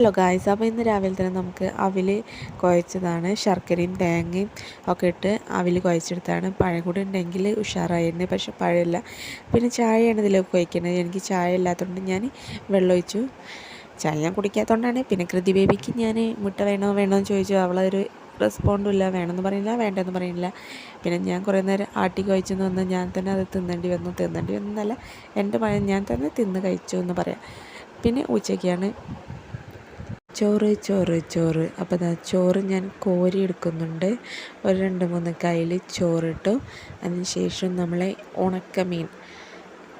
Hello guys, അപ്പോൾ ഇന്ന് രാവിലെ തന്നെ നമുക്ക് അവിൽ കുഴച്ചതാണ്. ശർക്കരയും തേങ്ങയും ഒക്കെ ഇട്ട് അവിൽ കുഴച്ചെടുത്താണ്. പഴം കൂടി ഉണ്ടെങ്കിൽ ഉഷാറായിരുന്നു, പക്ഷെ പഴമില്ല. പിന്നെ ചായയാണ് ഇതിലേക്ക് കുഴക്കുന്നത്. എനിക്ക് ചായ ഇല്ലാത്തതുകൊണ്ട് ഞാൻ വെള്ളം ഒഴിച്ചു. ചായ ഞാൻ കുടിക്കാത്തതുകൊണ്ടാണ്. പിന്നെ കൃതി ബേബിക്ക് ഞാൻ മുട്ട വേണോ എന്ന് ചോദിച്ചു. അവളൊരു റെസ്പോണ്ടും ഇല്ല, വേണമെന്ന് പറയില്ല, വേണ്ടെന്ന് പറയില്ല. പിന്നെ ഞാൻ കുറേ നേരം ആട്ടി കഴിച്ചെന്ന് വന്ന് ഞാൻ തന്നെ അത് തിന്നേണ്ടി വന്നല്ല, എൻ്റെ പഴം ഞാൻ തന്നെ തിന്ന് കഴിച്ചു എന്ന് പറയാം. പിന്നെ ഉച്ചയ്ക്കാണ് ചോറ്. അപ്പോൾ ചോറ് ഞാൻ കോരി എടുക്കുന്നുണ്ട്. ഒരു 2-3 കയ്യിൽ ചോറിട്ടു. അതിന് ശേഷം നമ്മളെ ഉണക്കമീൻ,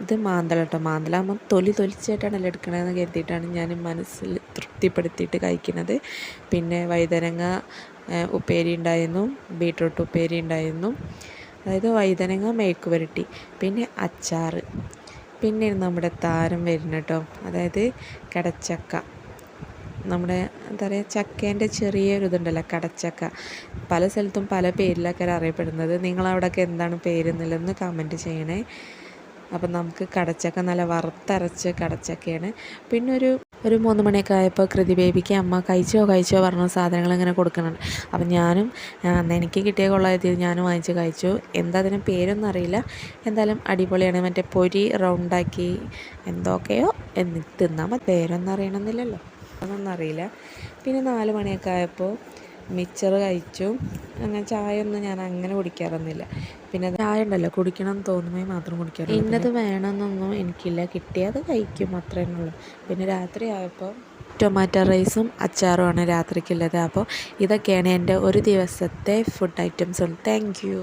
ഇത് മാന്തലാകുമ്പോൾ തൊലിച്ചായിട്ടാണല്ലോ എടുക്കണമെന്ന് കരുതിയിട്ടാണ് ഞാൻ മനസ്സിൽ തൃപ്തിപ്പെടുത്തിയിട്ട് കഴിക്കുന്നത്. പിന്നെ വഴുതനങ്ങ ഉപ്പേരി ഉണ്ടായിരുന്നു, ബീട്രൂട്ട് ഉപ്പേരി ഉണ്ടായിരുന്നു, അതായത് വഴുതനങ്ങ മെഴുക്ക് പുരട്ടി, പിന്നെ അച്ചാർ. പിന്നെ നമ്മുടെ താരം വരുന്ന കേട്ടോ, അതായത് കടച്ചക്ക. നമ്മുടെ എന്താ പറയുക, ചക്കേൻ്റെ ചെറിയൊരു ഇതുണ്ടല്ലോ, കടച്ചക്ക. പല സ്ഥലത്തും പല പേരിലൊക്കെ അറിയപ്പെടുന്നത്. നിങ്ങളവിടെയൊക്കെ എന്താണ് പേരെന്നുള്ളതെന്ന് കമൻറ്റ് ചെയ്യണേ. അപ്പം നമുക്ക് കടച്ചക്ക നല്ല വറുത്തരച്ച് കടച്ചക്കയാണ്. പിന്നെ ഒരു 3 മണിയൊക്കെ ആയപ്പോൾ കൃതി ബേബിക്ക് അമ്മ കഴിച്ചോ പറഞ്ഞ സാധനങ്ങൾ ഇങ്ങനെ കൊടുക്കുന്നുണ്ട്. അപ്പം ഞാനും എനിക്ക് കിട്ടിയ കൊള്ളായത് ഞാനും വാങ്ങിച്ച് കഴിച്ചു. എന്താ അതിന് പേരൊന്നും അറിയില്ല, എന്തായാലും അടിപൊളിയാണ്. മറ്റേ പൊരി റൗണ്ടാക്കി എന്തൊക്കെയോ എന്നിട്ട് തിന്നാൽ മതി, പേരൊന്നും അറിയണമെന്നില്ലല്ലോ, അതൊന്നും അറിയില്ല. പിന്നെ 4 മണിയൊക്കെ ആയപ്പോൾ മിച്ചറ് കഴിച്ചു. അങ്ങനെ ചായ ഒന്നും ഞാൻ അങ്ങനെ കുടിക്കാറൊന്നുമില്ല. പിന്നെ ചായ ഉണ്ടല്ലോ, കുടിക്കണം എന്ന് തോന്നുമ്പോൾ മാത്രം കുടിക്കാറുള്ളൂ. ഇന്നത് വേണമെന്നൊന്നും എനിക്കില്ല, കിട്ടിയത് കഴിക്കും, അത്രേ ഉള്ളൂ. പിന്നെ രാത്രി ആയപ്പോൾ ടൊമാറ്റോ റൈസും അച്ചാറുമാണ് രാത്രിക്കുള്ളത്. അപ്പോൾ ഇതൊക്കെയാണ് എൻ്റെ ഒരു ദിവസത്തെ ഫുഡ് ഐറ്റംസ്. Thank you.